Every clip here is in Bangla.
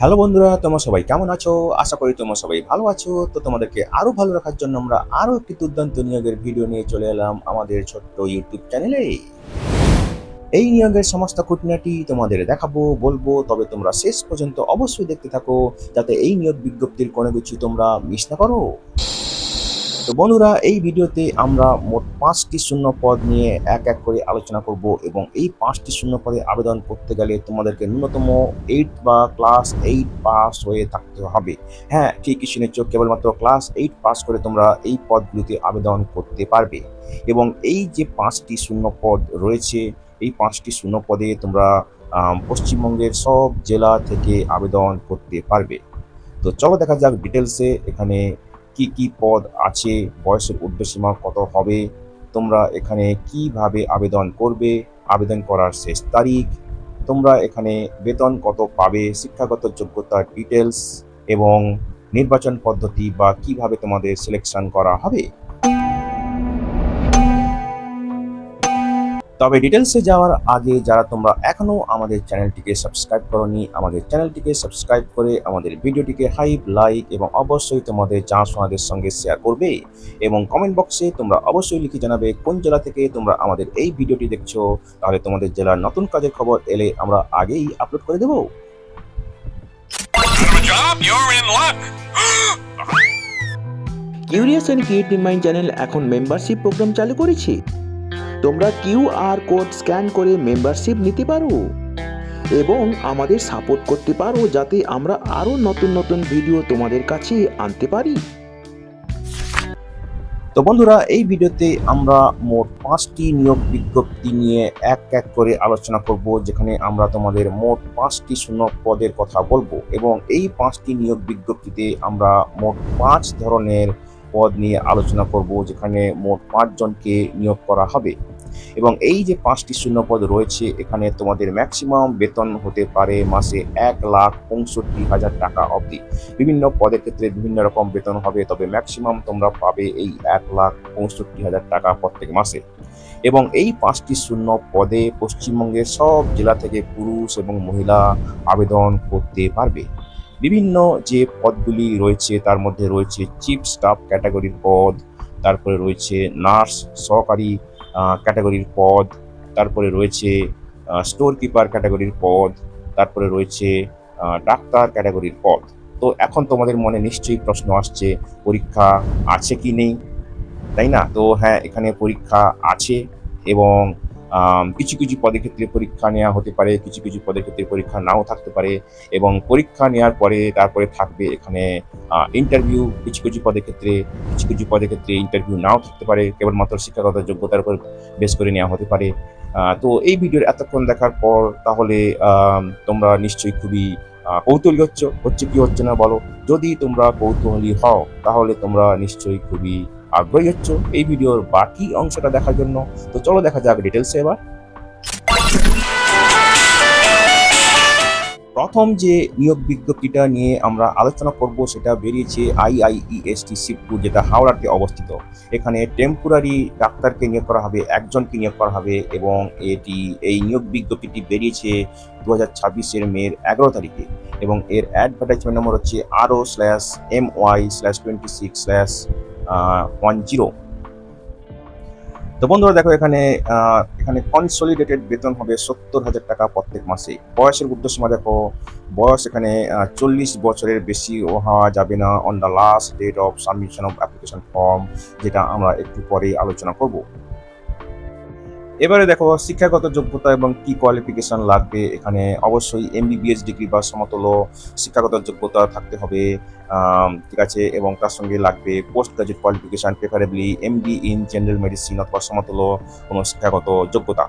হ্যালো বন্ধুরা, তোমরা সবাই কেমন আছো? আশা করি তোমরা সবাই ভালো আছো। তো তোমাদেরকে আরো ভালো রাখার জন্য আমরা আরো একটি দুর্দান্ত নিয়োগের ভিডিও নিয়ে চলে এলাম আমাদের ছোট্ট ইউটিউব চ্যানেলে। এই নিয়োগের সমস্ত খুঁটিনাটি তোমাদের দেখাবো, বলবো, তবে তোমরা শেষ পর্যন্ত অবশ্যই দেখতে থাকো, যাতে এই নিয়োগ বিজ্ঞপ্তির কোনো কিছু তোমরা মিস না করো। তো বন্ধুরা, এই ভিডিওতে আমরা মোট 5টি শূন্য পদ নিয়ে এক এক করে আলোচনা করব এবং এই 5টি শূন্য পদে আবেদন করতে গেলে তোমাদেরকে ন্যূনতম 8 বা ক্লাস 8 পাস হয়ে থাকতে হবে। হ্যাঁ, ঠিকই শুনেছ, কেবলমাত্র ক্লাস 8 পাস করে তোমরা এই পদগুলিতে আবেদন করতে পারবে। এবং এই যে 5টি শূন্য পদ রয়েছে, এই 5টি শূন্য পদে তোমরা পশ্চিমবঙ্গের সব জেলা থেকে আবেদন করতে পারবে। তো চলো দেখা যাক ডিটেলসে এখানে কি কি পদ আছে, বয়সের ঊর্ধ্বসীমা কত হবে, তোমরা এখানে কিভাবে আবেদন করবে, আবেদন করার শেষ তারিখ, তোমরা এখানে বেতন কত পাবে, শিক্ষাগত যোগ্যতার ডিটেলস এবং নির্বাচন পদ্ধতি বা কিভাবে তোমাদের সিলেকশন করা হবে। তবে ডিটেলসে যাওয়ার আগে যারা তোমরা এখনো আমাদের চ্যানেলটিকে সাবস্ক্রাইব করোনি, আমাদের চ্যানেলটিকে সাবস্ক্রাইব করে আমাদের ভিডিওটিকে হাইপ, লাইক এবং অবশ্যই তোমাদের জানাশোনাদের সঙ্গে শেয়ার করবে এবং কমেন্ট বক্সে তোমরা অবশ্যই লিখে জানাবে কোন জেলা থেকে তোমরা আমাদের এই ভিডিওটি দেখছো। তাহলে তোমাদের জেলার নতুন কাজের খবর এলে আমরা আগেই আপলোড করে দেবো। Curious and creative mind channel এখন মেম্বারশিপ প্রোগ্রাম চালু করেছে। তোমরা কিউআর কোড স্ক্যান করে মেম্বারশিপ নিতে পারো এবং আমাদের সাপোর্ট করতে পারো, যাতে আমরা আরও নতুন নতুন ভিডিও তোমাদের কাছে আনতে পারি। তো বন্ধুরা, এই ভিডিওতে আমরা মোট 5টি নিয়োগ বিজ্ঞপ্তি নিয়ে এক এক করে আলোচনা করব, যেখানে আমরা তোমাদের মোট 5টি শূন্য পদের কথা বলবো এবং এই 5টি নিয়োগ বিজ্ঞপ্তিতে আমরা মোট 5 ধরনের পদ নিয়ে আলোচনা করব, যেখানে মোট 5 জনকে নিয়োগ করা হবে। এবং এই যে 5টি শূন্য পদ রয়েছে, এখানে তোমাদের ম্যাক্সিমাম বেতন হতে পারে মাসে 1,65,000 টাকা অবধি। বিভিন্ন পদের ক্ষেত্রে বিভিন্ন রকম বেতন হবে, তবে ম্যাক্সিমাম তোমরা পাবে এই 1,65,000 টাকা প্রত্যেক মাসে। এবং এই 5টি শূন্য পদে পশ্চিমবঙ্গের সব জেলা থেকে পুরুষ এবং মহিলা আবেদন করতে পারবে। বিভিন্ন যে পদগুলি রয়েছে তার মধ্যে রয়েছে চিফ স্টাফ ক্যাটাগরির পদ, তারপরে রয়েছে নার্স সহকারী ক্যাটাগরির পদ, তারপরে রয়েছে স্টোর কিপার ক্যাটাগরির পদ, তারপরে রয়েছে ডাক্তার ক্যাটাগরির পদ। তো এখন তোমাদের মনে নিশ্চয়ই প্রশ্ন আসছে, পরীক্ষা আছে কি নেই, তাই না? তো হ্যাঁ, এখানে পরীক্ষা আছে এবং কিছু কিছু পদের ক্ষেত্রে পরীক্ষা নেওয়া হতে পারে, কিছু কিছু পদের ক্ষেত্রে পরীক্ষা নাও থাকতে পারে এবং পরীক্ষা নেওয়ার পরে তারপরে থাকবে এখানে ইন্টারভিউ। কিছু কিছু পদের ক্ষেত্রে ইন্টারভিউ নাও থাকতে পারে, কেবলমাত্র শিক্ষাগত যোগ্যতার উপর বেস করে নেওয়া হতে পারে। তো এই ভিডিওর এতক্ষণ দেখার পর তাহলে তোমরা নিশ্চয়ই খুবই কৌতূহলী হচ্ছে কি হচ্ছে না বলো। যদি তোমরা কৌতূহলী হও তাহলে তোমরা নিশ্চয়ই খুবই আগ্রহী হচ্ছ এই ভিডিওর বাকি অংশটা দেখার জন্য। তো চলো দেখা যাক ডিটেলসে এবার। প্রথম যে নিয়োগ বিজ্ঞপ্তিটা নিয়ে আমরা আলোচনা করব সেটা বেরিয়েছে IIEST শিবপুর, যেটা হাওড়াতে অবস্থিত। এখানে টেম্পোরারি ডাক্তারকে নিয়োগ করা হবে, একজনকে নিয়োগ করা হবে এবং এই নিয়োগ বিজ্ঞপ্তিটি বেরিয়েছে 2026 মের 11 তারিখে এবং এর অ্যাডভার্টাইজমেন্ট নম্বর হচ্ছে RO/MY/26/10। তো বন্ধুরা দেখো, এখানে কনসলিডেটেড বেতন হবে 70,000 টাকা প্রত্যেক মাসে। বয়সের ঊর্ধ্বসীমা দেখো, বয়স এখানে 40 বছরের বেশি হওয়া যাবে না on the last date of submission of application form, যেটা আমরা একটু পরে আলোচনা করব। এবারে দেখো শিক্ষাগত যোগ্যতা এবং কি কোয়ালিফিকেশন লাগবে। এখানে অবশ্যই MBBS ডিগ্রি বা সমতুল্য শিক্ষাগত যোগ্যতা থাকতে হবে, ঠিক আছে, এবং তার সঙ্গে লাগবে post graduate qualification, preferably MD in general medicine অথবা সমতুল্য কোনো শিক্ষাগত যোগ্যতা।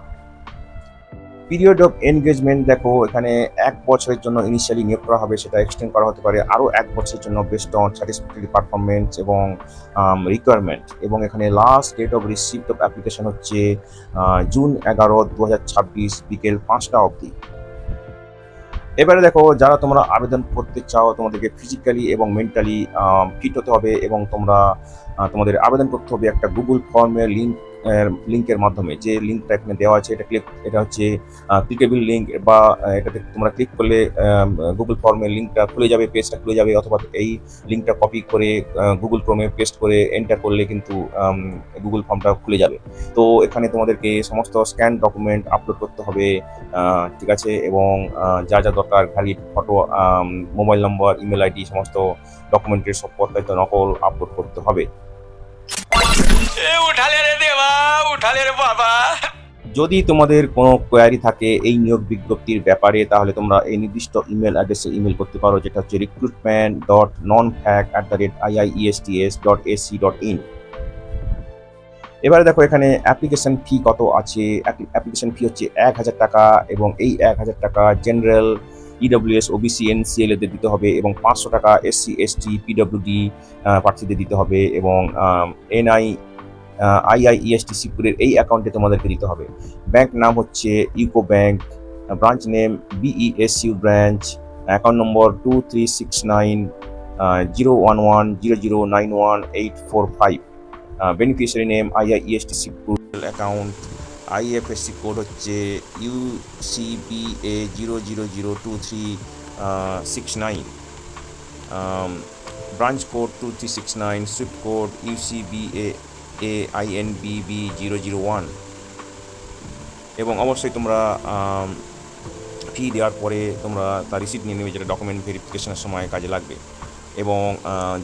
পিরিয়ড অফ এনগেজমেন্ট দেখো, এখানে 1 বছরের জন্য ইনিশিয়ালি নিয়োগ করা হবে, সেটা এক্সটেন্ড করা হতে পারে আরও 1 বছরের জন্য বেসড অন স্যাটিসফ্যাক্টরি পারফরমেন্স এবং রিকোয়ারমেন্ট। এবং এখানে last date of receipt of application হচ্ছে জুন 11, 2026 বিকেল 5টা অবধি। এবারে দেখো, যারা তোমরা আবেদন করতে চাও তোমাদেরকে ফিজিক্যালি এবং মেন্টালি ফিট হতে হবে এবং তোমাদের আবেদন করতে হবে একটা গুগল ফর্মের লিঙ্ক লিঙ্কের মাধ্যমে, যে লিঙ্কটা এখানে দেওয়া আছে এটা হচ্ছে ক্লিকেবল লিঙ্ক, বা এটাতে তোমরা ক্লিক করলে গুগল ফর্মের লিঙ্কটা খুলে যাবে, পেজটা খুলে যাবে, অথবা এই লিঙ্কটা কপি করে গুগল ক্রোমে পেস্ট করে এন্টার করলে কিন্তু গুগল ফর্মটা খুলে যাবে। তো এখানে তোমাদেরকে সমস্ত স্ক্যান ডকুমেন্ট আপলোড করতে হবে, ঠিক আছে, এবং যা যা দরকার ভ্যালিড ফটো, মোবাইল নম্বর, ইমেল আইডি, সমস্ত ডকুমেন্টের সব প্রত্যায়িত নকল আপলোড করতে হবে। उठाले रे देवा उठाले रे बाबा। যদি তোমাদের কোনো কোয়ারি থাকে এই নিয়োগ বিজ্ঞপ্তির ব্যাপারে, তাহলে তোমরা এই নির্দিষ্ট ইমেল অ্যাড্রেসে ইমেল করতে পারো, যেটা হচ্ছে recruitment.nonfac@iiest.ac.in। এবারে দেখো এখানে অ্যাপ্লিকেশন ফি কত আছে। অ্যাপ্লিকেশন ফি হচ্ছে 1,000 টাকা, এবং এই 1,000 টাকা জেনারেল, ইডব্লিউএস, ওবিসি, এনসিএল এদের দিতে হবে, এবং 500 টাকা এসসি, এসটি, পিডব্লিউডি প্রার্থীদের দিতে হবে, এবং আইআইইএসটি শিবপুরের এই অ্যাকাউন্টে তোমাদেরকে দিতে হবে। ব্যাংক নাম হচ্ছে UCO bank, branch name BESU branch, account number 23690110091845, beneficiary name IIEST Shibpur account, IFSC code হচ্ছে UCBA 0002369, branch code 2369, swift code UCBA AINBB 001। এবং অবশ্যই তোমরা ফি দেওয়ার পরে তোমরা তার রিসিপ্ট নিয়ে নেবে, যেটা ডকুমেন্ট ভেরিফিকেশনের সময় কাজে লাগবে। এবং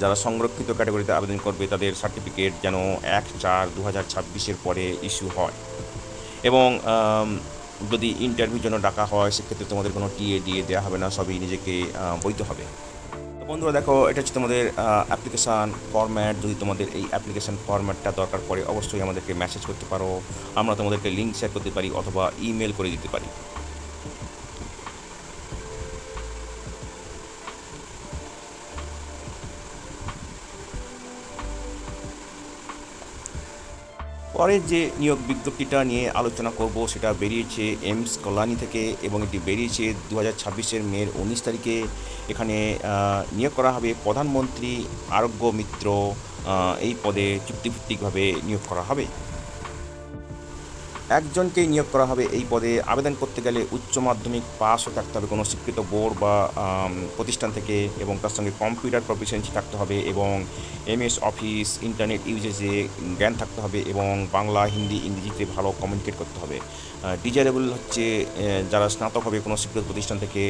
যারা সংরক্ষিত ক্যাটাগরিতে আবেদন করবে তাদের সার্টিফিকেট যেন 1/4/2026 পরে ইস্যু হয়। এবং যদি ইন্টারভিউর জন্য ডাকা হয় সেক্ষেত্রে তোমাদের কোনো টিএ দেওয়া হবে না, সবই নিজেকে বইতে হবে। বন্ধুরা দেখো, এটা হচ্ছে তোমাদের অ্যাপ্লিকেশান ফরম্যাট। যদি তোমাদের এই অ্যাপ্লিকেশান ফরম্যাটটা দরকার পড়ে অবশ্যই আমাদেরকে মেসেজ করতে পারো, আমরা তোমাদেরকে লিঙ্ক শেয়ার করতে পারি অথবা ইমেল করে দিতে পারি। পরের যে নিয়োগ বিজ্ঞপ্তিটা নিয়ে আলোচনা করব সেটা বেরিয়েছে এইমস কল্যাণী থেকে, এবং এটি বেরিয়েছে 2026 মের 19 তারিখে। এখানে নিয়োগ করা হবে প্রধানমন্ত্রী আরোগ্য মিত্র, এই পদে চুক্তিভিত্তিকভাবে নিয়োগ করা হবে। একজনকেই নিয়োগ করা হবে এই পদে। আবেদন করতে গেলে উচ্চ মাধ্যমিক পাসও থাকতে হবে কোনো স্বীকৃত বোর্ড বা প্রতিষ্ঠান থেকে, এবং তার সঙ্গে কম্পিউটার প্রফিসিয়েন্সি থাকতে হবে, এবং MS অফিস, ইন্টারনেট ইউজেজে জ্ঞান থাকতে হবে, এবং বাংলা, হিন্দি, ইংরেজিতে ভালো কমিউনিকেট করতে হবে। ডিজায়ারেবল হচ্ছে যারা স্নাতক হবে কোনো স্বীকৃত প্রতিষ্ঠান থেকে,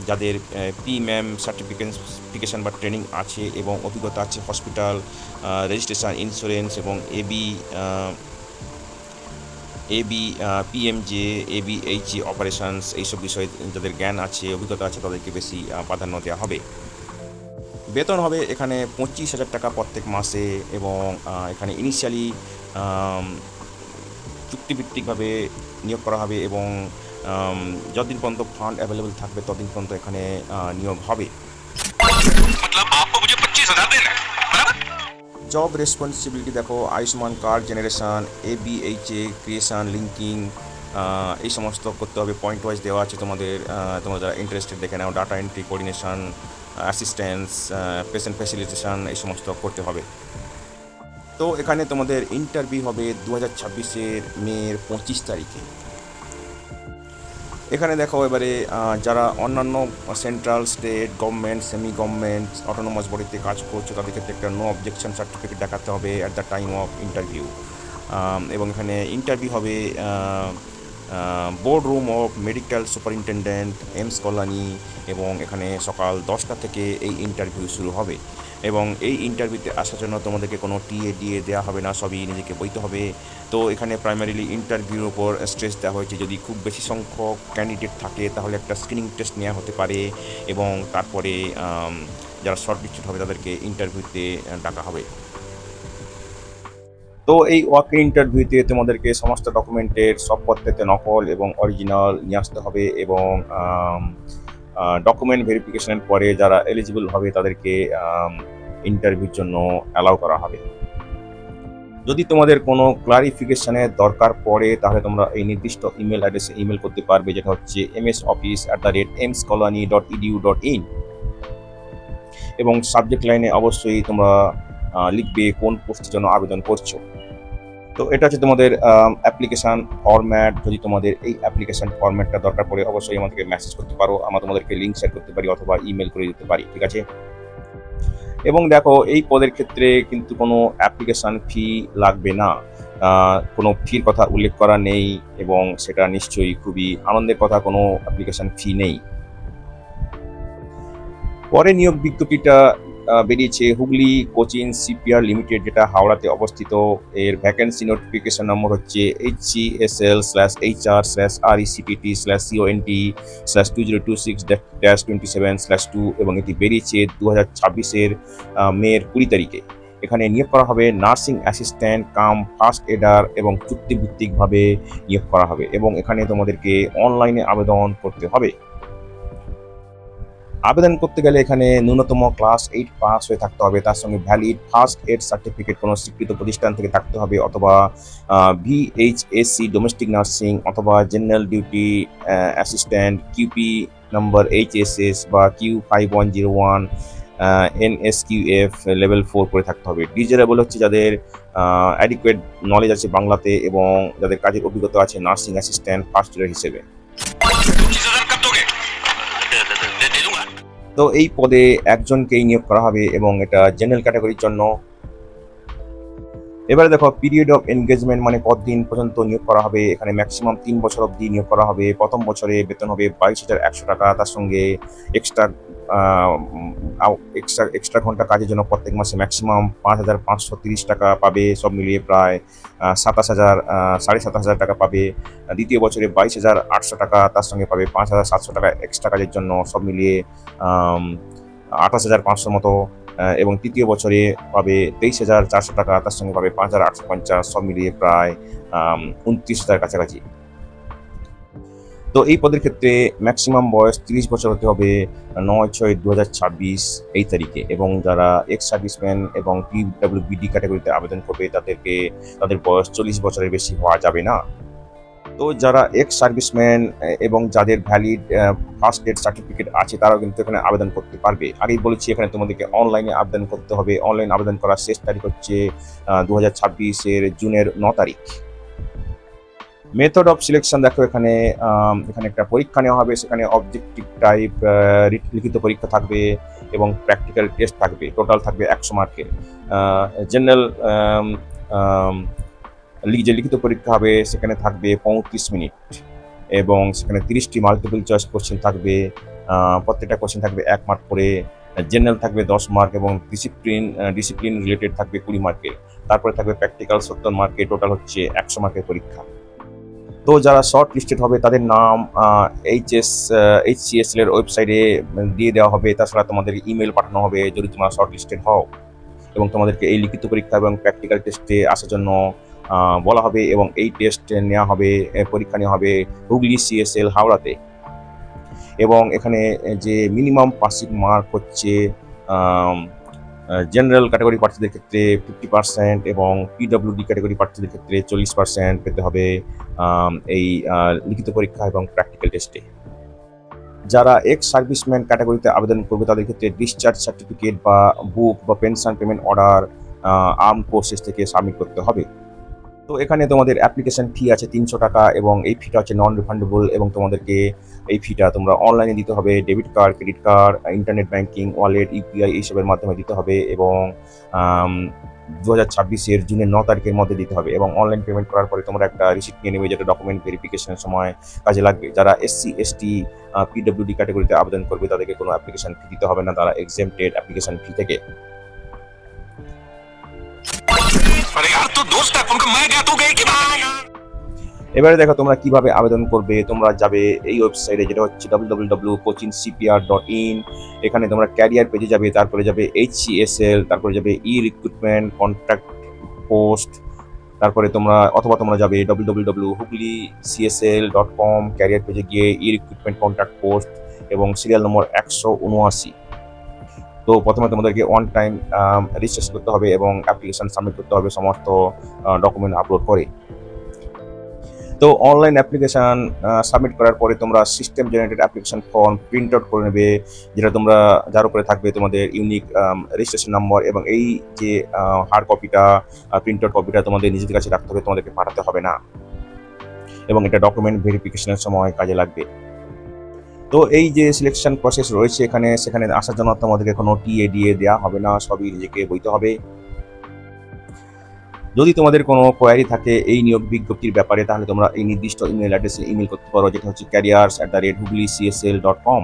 যাদের PMAM সার্টিফিকেশন বা ট্রেনিং আছে, এবং অভিজ্ঞতা আছে হসপিটাল, রেজিস্ট্রেশন, ইন্স্যুরেন্স, এবং PMJ, ABHA অপারেশনস, এইসব বিষয়ে যাদের জ্ঞান আছে, অভিজ্ঞতা আছে, তাদেরকে বেশি প্রাধান্য দেওয়া হবে। বেতন হবে এখানে 25,000 টাকা প্রত্যেক মাসে, এবং এখানে ইনিশিয়ালি চুক্তিভিত্তিকভাবে নিয়োগ করা হবে, এবং যতদিন পর্যন্ত ফান্ড অ্যাভেলেবল থাকবে ততদিন পর্যন্ত এখানে নিয়োগ হবে। मतलब आपको मुझे 25,000 देना है, बराबर? জব রেসপন্সিবিলিটি দেখো, Ayushman card generation, ABHA creation, linking, এই সমস্ত করতে হবে। পয়েন্ট ওয়াইজ দেওয়া আছে তোমাদের, তোমরা যারা ইন্টারেস্টেড দেখে নাও। Data entry, coordination, assistance, patient facilitation, এই সমস্ত করতে হবে। তো এখানে তোমাদের ইন্টারভিউ হবে 2026 মের 25 তারিখে। এখানে দেখো এবারে যারা অন্যান্য central, state government, semi government, autonomous বডিতে কাজ করছে তাদের ক্ষেত্রে একটা নো অবজেকশন সার্টিফিকেট দেখাতে হবে at the time of interview. এবং এখানে ইন্টারভিউ হবে board room of medical superintendent, AIIMS Kalyani, এবং এখানে সকাল 10টা থেকে এই ইন্টারভিউ শুরু হবে। এবং এই ইন্টারভিউতে আসার জন্য তোমাদেরকে কোনো টিএ দেওয়া হবে না, সবই নিজেকে বইতে হবে। তো এখানে প্রাইমারিলি ইন্টারভিউর ওপর স্ট্রেস দেওয়া হয়েছে। যদি খুব বেশি সংখ্যক ক্যান্ডিডেট থাকে তাহলে একটা স্ক্রিনিং টেস্ট নেওয়া হতে পারে, এবং তারপরে যারা শর্টলিস্টেড হবে তাদেরকে ইন্টারভিউতে ডাকা হবে। তো এই ওয়াক ইন্টারভিউতে তোমাদেরকে সমস্ত ডকুমেন্টের সব পত্রেতে নকল এবং অরিজিনাল নিয়ে আসতে হবে, এবং ডকুমেন্ট ভেরিফিকেশনের পরে যারা এলিজিবল হবে তাদেরকে ইন্টারভিউর জন্য অ্যালাউ করা হবে। যদি তোমাদের কোনো ক্লারিফিকেশনের দরকার পড়ে তাহলে তোমরা এই নির্দিষ্ট ইমেল অ্যাড্রেসে ইমেল করতে পারবে, যেটা হচ্ছে msoffice@aimscolony.edu.in, এবং সাবজেক্ট লাইনে অবশ্যই তোমরা লিখবে কোন পোস্টের জন্য আবেদন করছো। তো এটা হচ্ছে তোমাদের অ্যাপ্লিকেশান ফরম্যাট। যদি তোমাদের এই অ্যাপ্লিকেশান ফরম্যাটটা দরকার পড়ে অবশ্যই আমাদেরকে মেসেজ করতে পারো, আমরা তোমাদেরকে লিঙ্ক শেয়ার করতে পারি অথবা ইমেল করে দিতে পারি, ঠিক আছে। এবং দেখো এই পদের ক্ষেত্রে কিন্তু কোনো অ্যাপ্লিকেশান ফি লাগবে না, কোনো ফির কথা উল্লেখ করা নেই এবং সেটা নিশ্চয়ই খুবই আনন্দের কথা, কোনো অ্যাপ্লিকেশান ফি নেই। পরে নিয়োগ বিজ্ঞপ্তিটা বেরিয়েছে হুগলি কোচিং শিপইয়ার্ড লিমিটেড, যেটা হাওড়াতে অবস্থিত। এর ভ্যাকেন্সি নোটিফিকেশন নম্বর হচ্ছে HCSL/HR/RECPT/CONT/2026-27/2 এবং এটি বেরিয়েছে 2026-এর মের 20 তারিখে। এখানে নিয়োগ করা হবে nursing assistant cum first aider এবং চুক্তিভিত্তিকভাবে নিয়োগ করা হবে এবং এখানে তোমাদেরকে অনলাইনে আবেদন করতে হবে। আবেদন করতে গেলে এখানে ন্যূনতম ক্লাস 8 পাস হয়ে থাকতে হবে, তার সঙ্গে ভ্যালিড ফার্স্ট এড সার্টিফিকেট কোনো স্বীকৃত প্রতিষ্ঠান থেকে থাকতে হবে, অথবা VHSC ডোমেস্টিক নার্সিং অথবা জেনারেল ডিউটি অ্যাসিস্ট্যান্ট কিউপি নম্বর HSS বা Q5101 NSQF লেভেল 4 করে থাকতে হবে। ডিজারেবল হচ্ছে যাদের অ্যাডিকুয়েট নলেজ আছে বাংলাতে এবং যাদের কাজের অভিজ্ঞতা আছে নার্সিং অ্যাসিস্ট্যান্ট ফার্স্ট এডার হিসেবে। 25,000 कब दोगे? दे दूंगा। তো এই পদে একজনকেই নিয়োগ করা হবে এবং এটা জেনারেল ক্যাটাগরির জন্য। এবারে দেখো পিরিয়ড অফ এনগেজমেন্ট মানে কতদিন পর্যন্ত নিয়োগ করা হবে। এখানে ম্যাক্সিমাম 3 বছর অবধি নিয়োগ করা হবে। প্রথম বছরে বেতন হবে 22,100 টাকা, তার সঙ্গে এক্সট্রা ঘন্টা কাজের জন্য প্রত্যেক মাসে ম্যাক্সিমাম 5,530 টাকা পাবে, সব মিলিয়ে প্রায় 27,000 টাকা পাবে। দ্বিতীয় বছরে 22,800 টাকা, তার সঙ্গে পাবে 5,700 টাকা এক্সট্রা কাজের জন্য, সব মিলিয়ে 28,500 মতো। এবং তৃতীয় বছরে পাবে 23,400 টাকা, তার সঙ্গে পাবে 5,850, সব মিলিয়ে প্রায় 29,000 কাছাকাছি। তো এই পদের ক্ষেত্রে ম্যাক্সিমাম বয়স 30 বছর হতে হবে 9/6/2026 এই তারিখে, এবং যারা এক্স সার্ভিসম্যান এবং PWBD ক্যাটাগরিতে আবেদন করবে তাদের বয়স 40 বছরের বেশি হওয়া যাবে না। তো যারা এক্স সার্ভিসম্যান এবং যাদের ভ্যালিড ফার্স্ট এড সার্টিফিকেট আছে তারাও কিন্তু এখানে আবেদন করতে পারবে। আগেই বলেছি এখানে তোমাদেরকে অনলাইনে আবেদন করতে হবে। অনলাইন আবেদন করার শেষ তারিখ হচ্ছে 2026-এর জুনের 9 তারিখ। মেথড অফ সিলেকশন দেখো, এখানে একটা পরীক্ষা নেওয়া হবে। সেখানে অবজেক্টিভ টাইপ লিখিত পরীক্ষা থাকবে এবং প্র্যাকটিক্যাল টেস্ট থাকবে। টোটাল থাকবে 100 মার্কের। জেনারেল যে লিখিত পরীক্ষা হবে সেখানে থাকবে 35 মিনিট এবং সেখানে 30টি মাল্টিপল চয়েস কোশ্চেন থাকবে। প্রত্যেকটা কোশ্চেন থাকবে 1 মার্ক করে। জেনারেল থাকবে 10 মার্ক এবং ডিসিপ্লিন রিলেটেড থাকবে 20 মার্কের। তারপরে থাকবে প্র্যাকটিক্যাল 70 মার্কের। টোটাল হচ্ছে 100 মার্কের পরীক্ষা। তো যারা শর্ট লিস্টেড হবে তাদের নাম HCSL এর ওয়েবসাইটে দিয়ে দেওয়া হবে। তাছাড়া তোমাদের ইমেল পাঠানো হবে যদি তোমরা শর্ট লিস্টেড হও, এবং তোমাদেরকে এই লিখিত পরীক্ষা এবং প্র্যাকটিক্যাল টেস্টে আসার জন্য বলা হবে এবং এই টেস্ট নেওয়া হবে, পরীক্ষা নেওয়া হবে হুগলি CSL হাওড়াতে। এবং এখানে যে মিনিমাম পাসিং মার্ক হচ্ছে জেনারেল ক্যাটাগরি প্রার্থীদের ক্ষেত্রে 50% এবং PWD ক্যাটাগরি প্রার্থীদের ক্ষেত্রে 40% পেতে হবে এই লিখিত পরীক্ষা এবং প্র্যাকটিক্যাল টেস্টে। যারা এক্স সার্ভিসম্যান ক্যাটাগরিতে আবেদন করবে তাদের ক্ষেত্রে ডিসচার্জ সার্টিফিকেট বা বুক বা pension payment order arm forces থেকে সাবমিট করতে হবে। তো এখানে তোমাদের অ্যাপ্লিকেশন ফি আছে 300 টাকা এবং এই ফিটা হচ্ছে নন রিফান্ডেবল, এবং তোমাদেরকে এই ফিটা তোমরা অনলাইনে দিতে হবে। Debit card, credit card, internet banking, wallet, UPI এইসবের মাধ্যমে দিতে হবে এবং 2026-এর জুনের 9 তারিখের মধ্যে দিতে হবে। এবং অনলাইন পেমেন্ট করার পরে তোমরা একটা রিসিপ্ট নিয়ে নেবে, যেটা ডকুমেন্ট ভেরিফিকেশনের সময় কাজে লাগবে। যারা SC ST PWD ক্যাটাগরিতে আবেদন করবে তাদেরকে কোনো অ্যাপ্লিকেশন ফি দিতে হবে না, তারা এক্সেম্পটেড অ্যাপ্লিকেশন ফি থেকে। अरे यार तो दोस्त है उनको मैं क्या तू गई कि এবারে দেখো তোমরা কিভাবে আবেদন করবে। তোমরা যাবে এই ওয়েবসাইটে, যেটা হচ্ছে www.coachingcpr.in। এখানে তোমরা ক্যারিয়ার পেজে যাবে, তারপরে যাবে HCSL, তারপরে যাবে রিক্রুটমেন্ট কন্ট্যাক্ট পোস্ট, তারপরে তোমরা যাবে www.huglicsl.com ক্যারিয়ার পেজে গিয়ে রিক্রুটমেন্ট কন্ট্যাক্ট পোস্ট এবং সিরিয়াল নম্বর 179। তো প্রথমে তোমাদেরকে অন টাইম রেজিস্ট্রেশন করতে হবে এবং অ্যাপ্লিকেশন সাবমিট করতে হবে সমস্ত ডকুমেন্ট আপলোড করে। তো অনলাইন অ্যাপ্লিকেশান সাবমিট করার পরে তোমরা system generated application form print out করে নেবে, যেটা তোমরা যার উপরে থাকবে তোমাদের ইউনিক রেজিস্ট্রেশন নম্বর, এবং এই যে হার্ড কপিটা প্রিন্ট আউট কপিটা তোমাদের নিজেদের কাছে রাখতে হবে, তোমাদেরকে পাঠাতে হবে না, এবং এটা ডকুমেন্ট ভেরিফিকেশনের সময় কাজে লাগবে। তো এই যে সিলেকশন প্রসেস রয়েছে সেখানে আসার জন্য তোমাদেরকে কোনো টিএডিএ দেওয়া হবে না, সবই নিজেকে বইতে হবে। যদি তোমাদের কোনো কোয়ারি থাকে এই নিয়োগ বিজ্ঞপ্তির ব্যাপারে, তাহলে তোমরা এই নির্দিষ্ট ইমেল অ্যাড্রেসে ইমেল করতে পারো, যেটা হচ্ছে careers@hooghlycsl.com।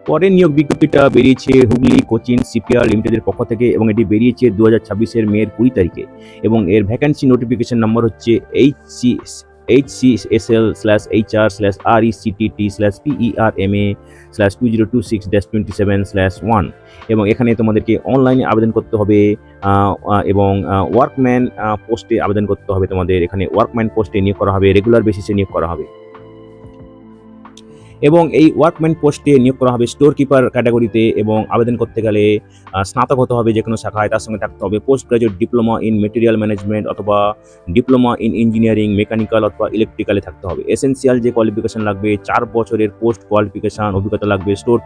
পরের নিয়োগ বিজ্ঞপ্তিটা বেরিয়েছে হুগলি কোচিন সিপিআর লিমিটেডের পক্ষ থেকে, এবং এটি বেরিয়েছে 2026 মের 20 তারিখে, এবং এর ভ্যাকান্সি নোটিফিকেশন নাম্বার হচ্ছে HCSL/HR/RECTT/PERMA/2026-27/1, এবং এখানে তোমাদেরকে অনলাইনে আবেদন করতে হবে, এবং ওয়ার্কম্যান পোস্টে আবেদন করতে হবে। তোমাদের এখানে ওয়ার্কম্যান পোস্টে নিয়োগ করা হবে, রেগুলার বেসিসে নিয়োগ করা হবে, এবং এই ওয়ার্কম্যান পোস্টে নিয়োগ করা হবে স্টোর কিপার ক্যাটাগরিতে, এবং আবেদন করতে গেলে স্নাতক হতে হবে যে কোনো শাখায়, তার সঙ্গে থাকতে হবে post graduate diploma in material management অথবা ডিপ্লোমা ইন ইঞ্জিনিয়ারিং, মেকানিক্যাল অথবা ইলেকট্রিক্যালে থাকতে হবে। এসেনশিয়াল যে কোয়ালিফিকেশন লাগবে 4 বছরের পোস্ট কোয়ালিফিকেশান অভিজ্ঞতা লাগবে স্টোর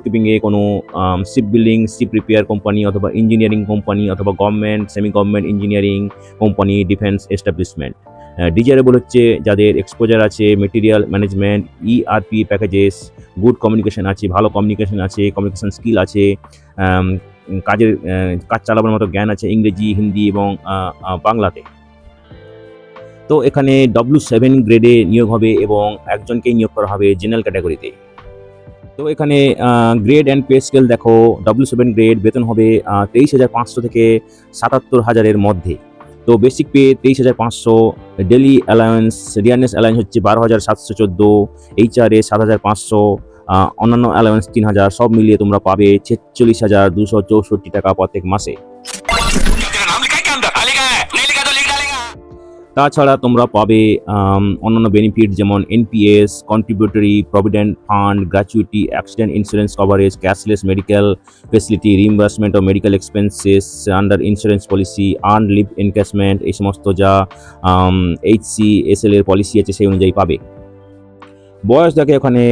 কিপিংয়ে কোনো ship building, ship repair company অথবা ইঞ্জিনিয়ারিং কোম্পানি অথবা government, semi government engineering company, defence establishment. Desirable হচ্ছে যাদের এক্সপোজার আছে material management, ERP packages, good communication আছে, ভালো কমিউনিকেশন আছে, কমিউনিকেশন স্কিল আছে, কাজ চালাবার মতো জ্ঞান আছে ইংরেজি, হিন্দি এবং বাংলাতে। তো এখানে W7 গ্রেডে নিয়োগ হবে, এবং একজনকেই নিয়োগ করা হবে জেনারেল ক্যাটাগরিতে। তো এখানে গ্রেড অ্যান্ড পে স্কেল দেখো, W7 গ্রেড বেতন হবে 23,500 থেকে 77,000-এর মধ্যে। তো basic pay 23,500, daily allowance dearness allowance হচ্ছে 12,714, এইচআরএ 7,500, অন্যান্য অ্যালাউন্স 3,000, সব মিলিয়ে তোমরা পাবে 46,264 টাকা প্রত্যেক মাসে। तेरा नाम लिखा है क्या अंदर? हाँ लिखा है, नहीं लिखा तो लिख डालेगा। তাছাড়া তোমরা পাবে অন্যান্য বেনিফিট যেমন NPS, contributory provident fund, gratuity, accident insurance coverage, cashless medical facility, reimbursement of medical expenses under insurance policy, earn leave encashment, এই সমস্ত যা HCSL এর পলিসি আছে সেই অনুযায়ী পাবে। বয়স দেখে ওখানে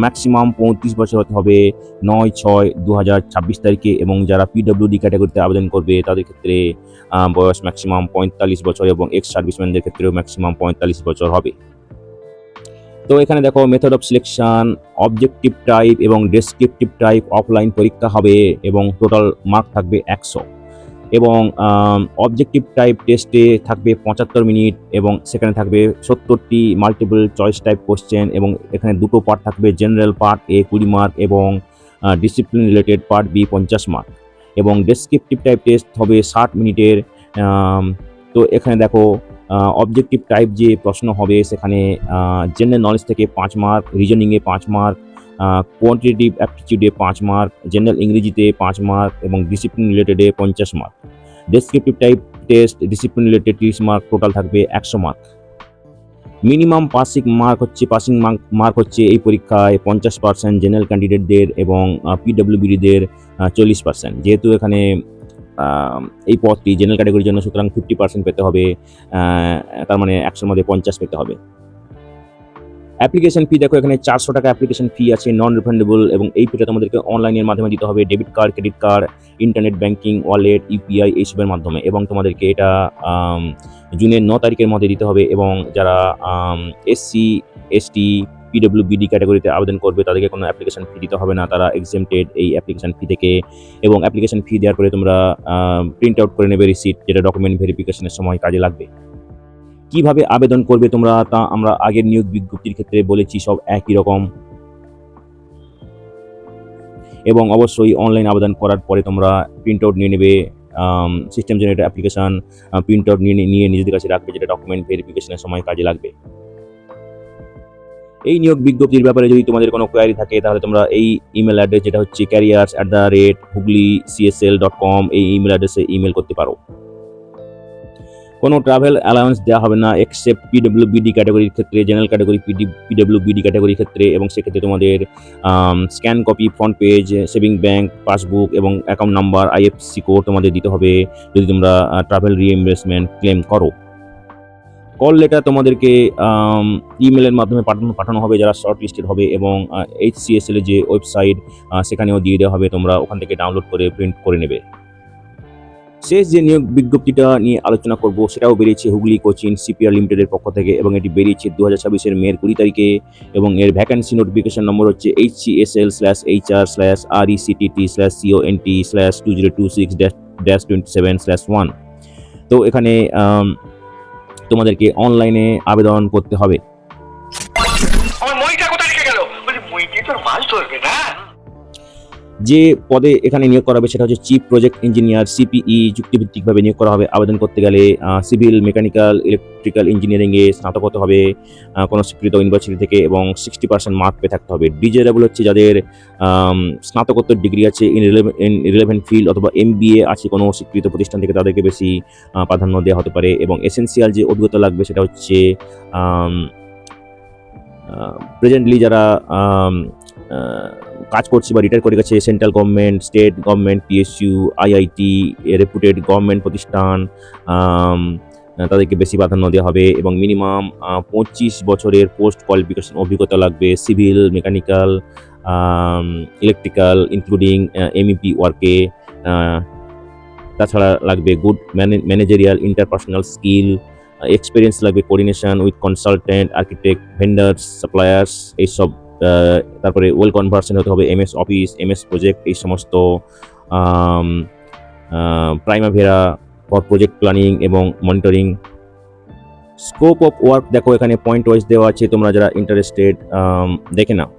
ম্যাক্সিমাম 35 বছর হতে হবে 9/6/2026 তারিখে, এবং যারা পিডব্লিউডি ক্যাটাগরিতে আবেদন করবে তাদের ক্ষেত্রে বয়স ম্যাক্সিমাম 45 বছর, এবং এক্স সার্ভিসম্যানদের ক্ষেত্রেও ম্যাক্সিমাম 45 বছর হবে। তো এখানে দেখো method of selection, objective type এবং ডেসক্রিপটিভ টাইপ অফলাইন পরীক্ষা হবে, এবং টোটাল মার্ক থাকবে 100, এবং অবজেক্টিভ টাইপ টেস্টে থাকবে 75 মিনিট, এবং সেখানে থাকবে 70টি মাল্টিপল চয়েস টাইপ কোশ্চেন, এবং এখানে দুটো পার্ট থাকবে, জেনারেল পার্ট এ 20 মার্ক এবং discipline related part B 50 mark, এবং ডেসক্রিপটিভ টাইপ টেস্ট হবে 60 মিনিটের। তো এখানে দেখো অবজেক্টিভ টাইপ যে প্রশ্ন হবে সেখানে জেনারেল নলেজ থেকে 5 মার্ক, রিজনিংয়ে 5 মার্ক, কোয়ান্টিটেটিভ অ্যাপটিটিউডে 5 মার্ক, জেনারেল ইংরেজিতে 5 মার্ক, এবং ডিসিপ্লিন রিলেটেডে 50 mark. Descriptive type test discipline related 30 mark, total থাকবে 100 মার্ক। মিনিমাম পাসিং মার্ক হচ্ছে এই পরীক্ষায় 50% জেনারেল ক্যান্ডিডেটদের, এবং পিডব্লিউবিডিদের 40%। যেহেতু এখানে এই পদটি জেনারেল ক্যাটাগরির জন্য, সুতরাং 50% পেতে হবে, তার মানে 100-র মধ্যে 50 পেতে হবে। অ্যাপ্লিকেশন ফি দেখো, এখানে 400 টাকা অ্যাপ্লিকেশন ফি আছে, নন রিফান্ডেবল, এবং এই ফিটা তোমাদেরকে অনলাইনের মাধ্যমে দিতে হবে, debit card, credit card, internet banking, wallet, UPI এইসবের মাধ্যমে, এবং তোমাদেরকে এটা জুনের 9 তারিখের মধ্যে দিতে হবে। এবং যারা SC, ST, পিডব্লিউবিডি ক্যাটাগরিতে আবেদন করবে তাদেরকে কোনো অ্যাপ্লিকেশন ফি দিতে হবে না, তারা এক্সেমটেড এই অ্যাপ্লিকেশন ফি থেকে। এবং অ্যাপ্লিকেশন ফি দেওয়ার পরে তোমরা প্রিন্ট আউট করে নেবে রিসিট, যেটা ডকুমেন্ট ভেরিফিকেশনের সময় কাজে লাগবে। কিভাবে আবেদন করবে তোমরা তা আমরা আগের নিয়োগ বিজ্ঞপ্তির ক্ষেত্রে বলেছি, সব একই রকম, এবং অবশ্যই অনলাইন আবেদন করার পরে তোমরা প্রিন্ট আউট নিয়ে নেবে, system generated application print out নিয়ে নিজেদের কাছে রাখবে, যেটা ডকুমেন্ট ভেরিফিকেশনের সময় কাজে লাগবে। এই নিয়োগ বিজ্ঞপ্তির ব্যাপারে যদি তোমাদের কোনো কোয়ারি থাকে তাহলে তোমরা এই ইমেল অ্যাড্রেস, যেটা হচ্ছে careers@hooghlycsl.com, এই ইমেল অ্যাড্রেসে ইমেল করতে পারো। কোনো ট্রাভেল অ্যালাউন্স দেওয়া হবে না এক্সেপ্ট পিডব্লিউবিডি ক্যাটাগরির ক্ষেত্রে, জেনারেল ক্যাটাগরি পিডব্লিউবিডি ক্যাটাগরির ক্ষেত্রে, এবং সেক্ষেত্রে তোমাদের scan copy, front page, saving bank passbook এবং অ্যাকাউন্ট নাম্বার, IFSC কোড তোমাদের দিতে হবে যদি তোমরা ট্রাভেল রিএমবার্সমেন্ট ক্লেম করো। কল লেটার তোমাদেরকে ইমেলের মাধ্যমে পাঠানো হবে যারা শর্ট লিস্টেড হবে, এবং HCSL এর যে ওয়েবসাইট সেখানেও দিয়ে দেওয়া হবে, তোমরা ওখান থেকে ডাউনলোড করে প্রিন্ট করে নেবে। শেষ যে নিয়োগ বিজ্ঞপ্তিটা নিয়ে আলোচনা করব সেটাও বেরিয়েছে হুগলি কোচিং সিপিআর লিমিটেডের পক্ষ থেকে, এবং এটি বেরিয়েছে 2026 মের 20 তারিখে, এবং এর ভ্যাকেন্সি নোটিফিকেশন নম্বর হচ্ছে HCSL/HR/RECTT/CONT/2026-27/1। তো এখানে তোমাদেরকে অনলাইনে আবেদন করতে হবে। আমার মইটা কোথায় রেখে গেল? বলি মইটি তোর মাছ ধরবে না। যে পদে এখানে নিয়োগ করা হবে সেটা হচ্ছে চিফ প্রজেক্ট ইঞ্জিনিয়ার CPE, চুক্তিভিত্তিকভাবে নিয়োগ করা হবে। আবেদন করতে গেলে সিভিল, মেকানিক্যাল, ইলেকট্রিক্যাল ইঞ্জিনিয়ারিংয়ে স্নাতক হতে হবে কোনো স্বীকৃত ইউনিভার্সিটি থেকে, এবং 60% মার্ক পেয়ে থাকতে হবে। ডিজারেবল হচ্ছে যাদের স্নাতকোত্তর ডিগ্রি আছে ইন রিলেভেন্ট ফিল্ড, অথবা MBA আছে কোনো স্বীকৃত প্রতিষ্ঠান থেকে, তাদেরকে বেশি প্রাধান্য দেওয়া হতে পারে। এবং এসেনশিয়াল যে অভিজ্ঞতা লাগবে সেটা হচ্ছে প্রেজেন্টলি যারা কাজ করছে বা রিটায়ার করে গেছে central government, state government, PSU, IIT, রেপুটেড government প্রতিষ্ঠান, তাদেরকে বেশি প্রাধান্য দেওয়া হবে। এবং মিনিমাম 25 বছরের পোস্ট কোয়ালিফিকেশন অভিজ্ঞতা লাগবে civil, mechanical, electrical including MEP ওয়ার্কে। তাছাড়া লাগবে good managerial interpersonal skill, experience লাগবে coordination with consultant, architect, vendors, suppliers এইসব। তারপরে ওয়েল কনভার্সন হতে হবে MS অফিস, MS প্রজেক্ট, এই সমস্ত প্রাইমাভেরা ফর প্রজেক্ট প্ল্যানিং এবং মনিটরিং। স্কোপ অফ ওয়ার্ক দেখো এখানে পয়েন্ট ওয়াইজ দেওয়া আছে, তোমরা যারা ইন্টারেস্টেড দেখে নাও।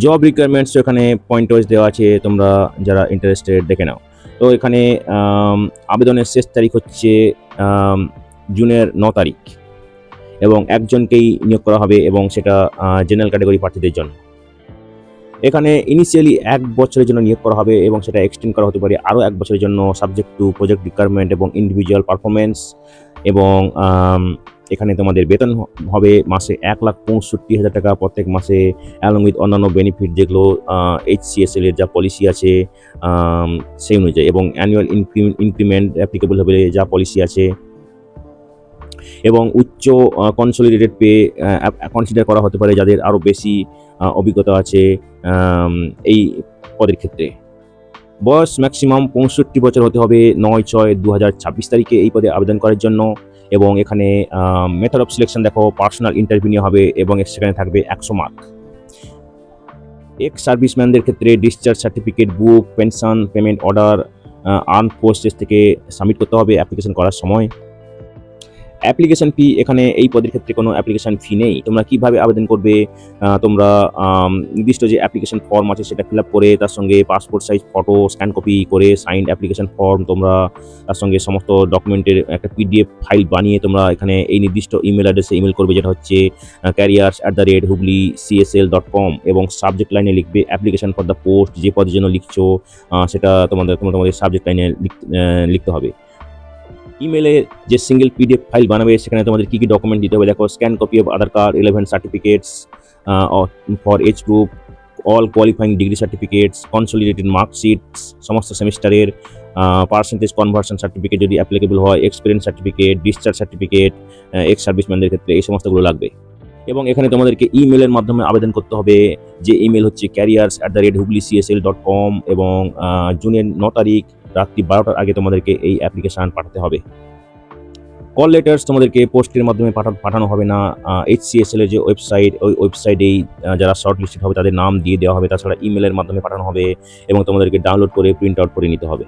জব রিকোয়ারমেন্টস এখানে পয়েন্ট ওয়াইজ দেওয়া আছে, তোমরা যারা ইন্টারেস্টেড দেখে নাও। তো এখানে আবেদনের শেষ তারিখ হচ্ছে জুনের 9 তারিখ, এবং একজনকেই নিয়োগ করা হবে, এবং সেটা জেনারেল ক্যাটাগরি প্রার্থীদের জন্য। এখানে ইনিশিয়ালি 1 বছরের জন্য নিয়োগ করা হবে, এবং সেটা এক্সটেন্ড করা হতে পারে আরও 1 বছরের জন্য, সাবজেক্ট টু প্রজেক্ট রিকোয়ারমেন্ট এবং ইন্ডিভিজুয়াল পারফরমেন্স। এবং এখানে তোমাদের বেতন হবে মাসে 1,65,000 টাকা প্রত্যেক মাসে, অ্যালং উইথ অন্যান্য বেনিফিট যেগুলো HCSL এর যা পলিসি আছে সেই অনুযায়ী, এবং অ্যানুয়াল ইনক্রিমেন্ট অ্যাপ্লিকেবল হবে যা পলিসি আছে। এবং উচ্চ কনসলিডেটেড পে কনসিডার করা হতে পারে যাদের আরও বেশি অভিজ্ঞতা আছে এই পদের ক্ষেত্রে। বয়স ম্যাক্সিমাম 65 বছর হতে হবে 9/6/2026 তারিখে এই পদে আবেদন করার জন্য। এবং এখানে মেথড অফ সিলেকশন দেখো, পার্সোনাল ইন্টারভিউ নেওয়া হবে, এবং সেখানে থাকবে 100 মার্ক। এক্স সার্ভিসম্যানদের ক্ষেত্রে discharge certificate, book, pension, payment order arm forces থেকে সাবমিট করতে হবে অ্যাপ্লিকেশন করার সময়। অ্যাপ্লিকেশন ফি, এখানে এই পদের ক্ষেত্রে কোনো অ্যাপ্লিকেশন ফি নেই। তোমরা কিভাবে আবেদন করবে, তোমরা নির্দিষ্ট যে অ্যাপ্লিকেশন ফর্ম আছে সেটা ফিল আপ করে তার সঙ্গে passport size photo scan copy করে সাইন্ড অ্যাপ্লিকেশন ফর্ম, তোমরা তার সঙ্গে সমস্ত ডকুমেন্টের একটা PDF ফাইল বানিয়ে তোমরা এখানে এই নির্দিষ্ট ইমেল অ্যাড্রেসে ইমেল করবে, যেটা হচ্ছে careers@hubli.csl.com, এবং সাবজেক্ট লাইনে লিখবে অ্যাপ্লিকেশন ফর দ্য পোস্ট। যে পদের জন্য লিখছো সেটা তোমাদের সাবজেক্ট লাইনে লিখতে হবে। ইমেলে যে সিঙ্গেল PDF ফাইল বানাবে সেখানে তোমাদের কী কী ডকুমেন্ট দিতে হবে দেখো, scan copy of Aadhaar card, relevant certificates for age group, all qualifying degree certificates, consolidated marksheets সমস্ত সেমিস্টারের, পার্সেন্টেজ কনভার্সন সার্টিফিকেট যদি অ্যাপ্লিকেবল হয়, experience certificate, discharge certificate ex সার্ভিসম্যানদের ক্ষেত্রে, এই সমস্তগুলো লাগবে। এবং এখানে তোমাদেরকে ইমেলের মাধ্যমে আবেদন করতে হবে, যে ইমেল হচ্ছে careers@hubli.csl.com, এবং জুনের 9 তারিখ রাত্রি 12টার আগে তোমাদেরকে এই অ্যাপ্লিকেশান পাঠাতে হবে। কল লেটার্স তোমাদেরকে পোস্টের মাধ্যমে পাঠানো হবে না। HCSL এর যে ওয়েবসাইট, ওই ওয়েবসাইটেই যারা শর্ট লিস্টেড হবে তাদের নাম দিয়ে দেওয়া হবে। তাছাড়া ইমেলের মাধ্যমে পাঠানো হবে, এবং তোমাদেরকে ডাউনলোড করে প্রিন্ট আউট করে নিতে হবে।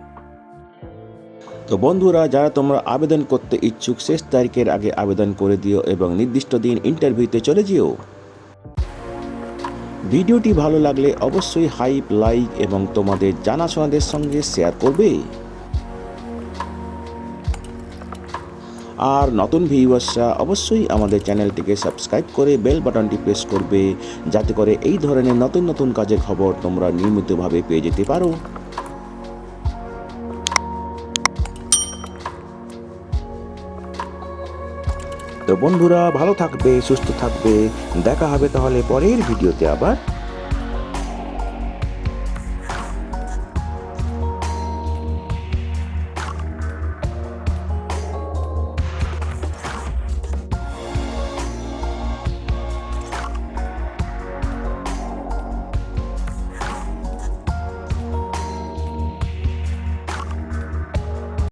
তো বন্ধুরা, যারা তোমরা আবেদন করতে ইচ্ছুক শেষ তারিখের আগে আবেদন করে দিও, এবং নির্দিষ্ট দিন ইন্টারভিউতে চলে যেও। ভিডিওটি ভালো লাগলে অবশ্যই হাইপ, লাইক এবং তোমাদের জানাশোনাদের সঙ্গে শেয়ার করবে। আর নতুন ভিউয়ার্সরা অবশ্যই আমাদের চ্যানেলটিকে সাবস্ক্রাইব করে বেল বাটনটি প্রেস করবে, যাতে করে এই ধরনের নতুন নতুন কাজের খবর তোমরা নিয়মিতভাবে পেয়ে যেতে পারো। তো বন্ধুরা ভালো থাকবে, সুস্থ থাকবে, দেখা হবে তাহলে পরের ভিডিওতে আবার।